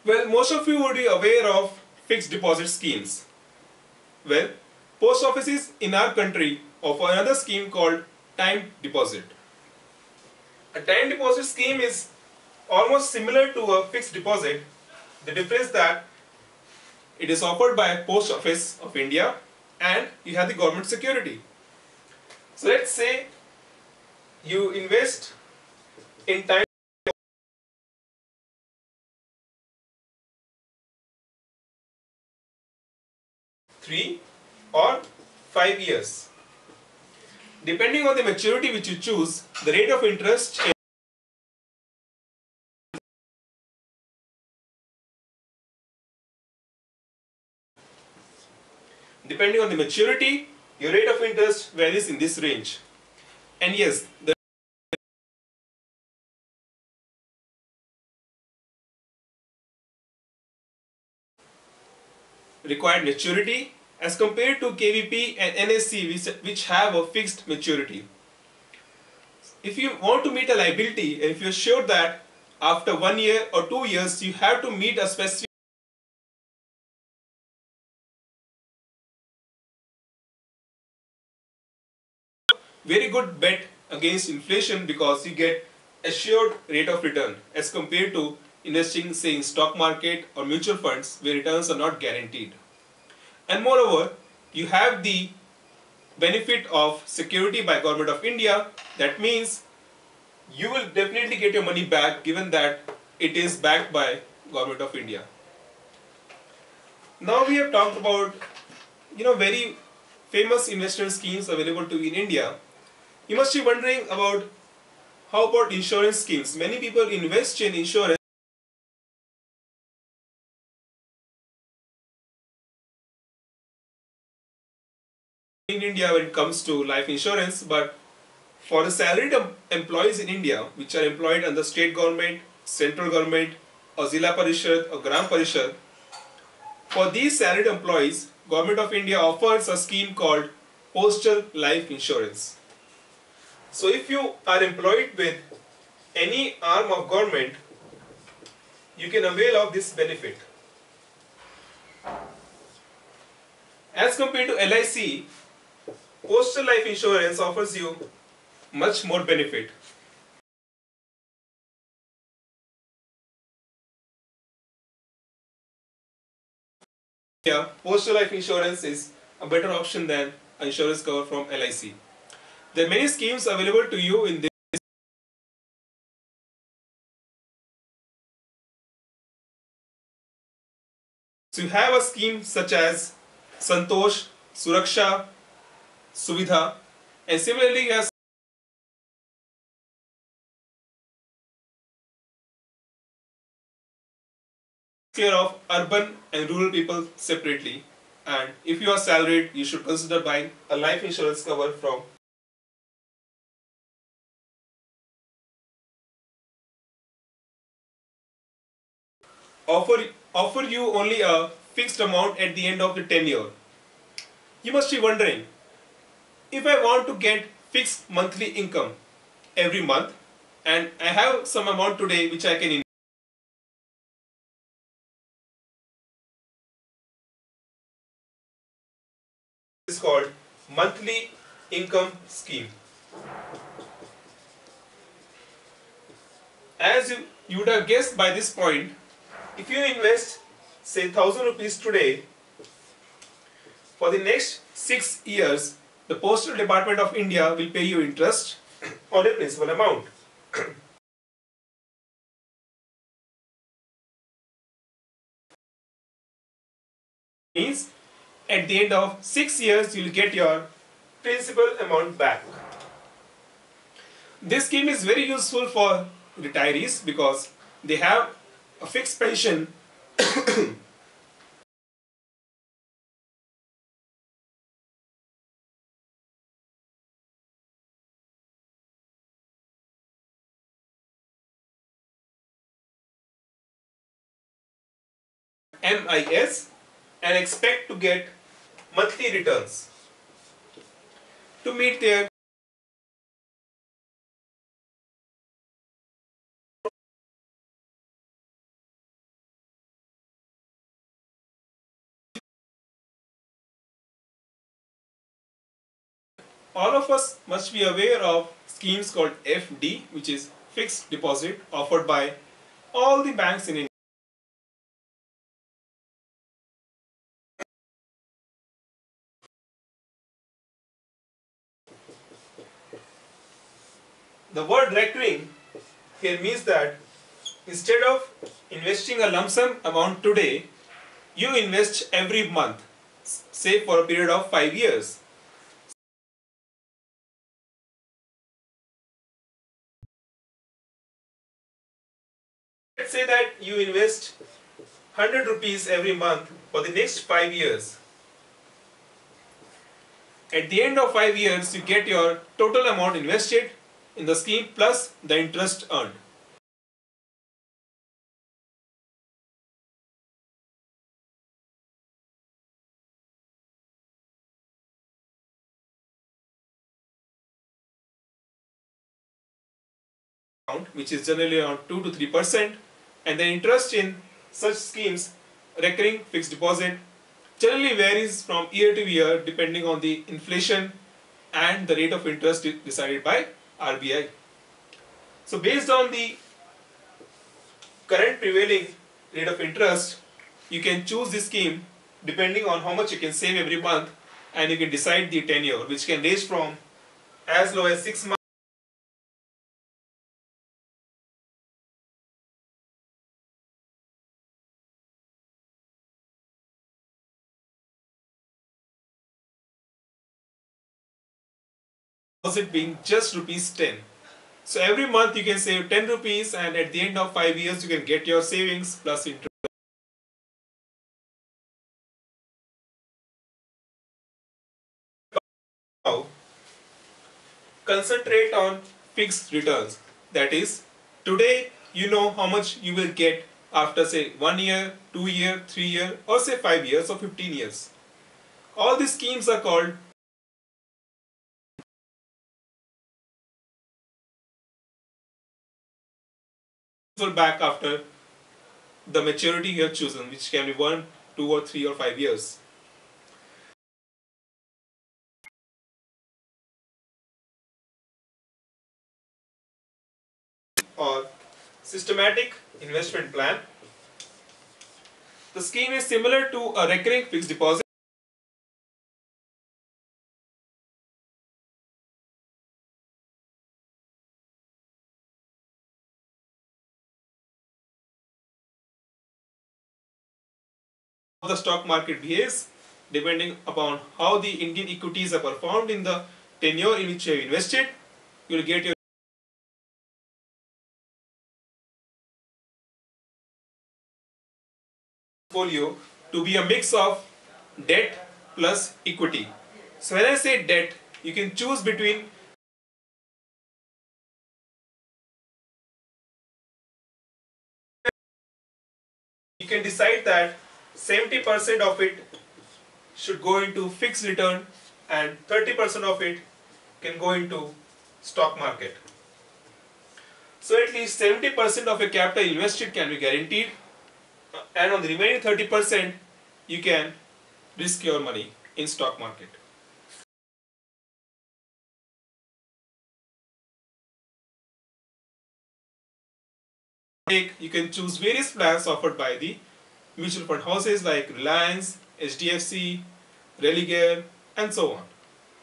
Well, most of you would be aware of fixed deposit schemes. Well, post offices in our country offer another scheme called time deposit. A time deposit scheme is almost similar to a fixed deposit. The difference that it is offered by Post Office of India and you have the government security. So let's say you invest in time 3 or 5 years. Depending on the maturity which you choose, the rate of interest depending on the maturity, your rate of interest varies in this range. And yes, the required maturity as compared to KVP and NSE which have a fixed maturity. If you want to meet a liability and if you're sure that after 1 year or 2 years you have to meet a specific very good bet against inflation because you get assured rate of return as compared to investing say in stock market or mutual funds where returns are not guaranteed. And moreover, you have the benefit of security by Government of India. That means you will definitely get your money back given that it is backed by Government of India. Now we have talked about very famous investment schemes available to in India. You must be wondering about how about insurance schemes. Many people invest in insurance in India when it comes to life insurance, but for the salaried employees in India which are employed under state government, central government or Zilla Parishad or Gram Parishad, for these salaried employees, Government of India offers a scheme called Postal Life Insurance. So if you are employed with any arm of government, you can avail of this benefit. As compared to LIC, Postal Life Insurance offers you much more benefit. Yeah, Postal Life Insurance is a better option than insurance cover from LIC. There are many schemes available to you in this. So you have a scheme such as Santosh, Suraksha, Suvidha, and similarly as care of urban and rural people separately. And if you are salaried, you should consider buying a life insurance cover from offer you only a fixed amount at the end of the tenure. You must be wondering, if I want to get fixed monthly income every month and I have some amount today which I can invest, is called monthly income scheme. As you would have guessed by this point, if you invest say 1000 rupees today, for the next 6 years, the Postal Department of India will pay you interest on the principal amount. Means at the end of 6 years, you will get your principal amount back. This scheme is very useful for retirees because they have a fixed pension MIS and expect to get monthly returns to meet their all of us must be aware of schemes called FD, which is fixed deposit, offered by all the banks in India. The word recurring here means that instead of investing a lump sum amount today, you invest every month, say for a period of 5 years. Let's say that you invest 100 rupees every month for the next 5 years. At the end of 5 years, you get your total amount invested in the scheme plus the interest earned. Which is generally around 2 to 3%, and the interest in such schemes, recurring fixed deposit, generally varies from year to year depending on the inflation and the rate of interest decided by RBI. So based on the current prevailing rate of interest, you can choose this scheme depending on how much you can save every month, and you can decide the tenure, which can range from as low as 6 months deposit being just rupees 10. So every month you can save 10 rupees, and at the end of 5 years you can get your savings plus interest. Now, concentrate on fixed returns. That is, today you know how much you will get after say 1 year, 2 year, 3 year, or say 5 years or 15 years. All these schemes are called back after the maturity you have chosen, which can be 1, 2 or 3 or 5 years. Or systematic investment plan. The scheme is similar to a recurring fixed deposit. The stock market behaves depending upon how the Indian equities are performed in the tenure in which you have invested. You will get your portfolio to be a mix of debt plus equity. So when I say debt, you can choose between you can decide that 70% of it should go into fixed return and 30% of it can go into stock market. So at least 70% of your capital invested can be guaranteed, and on the remaining 30% you can risk your money in stock market. You can choose various plans offered by the mutual fund houses like Reliance, HDFC, Religare, and so on.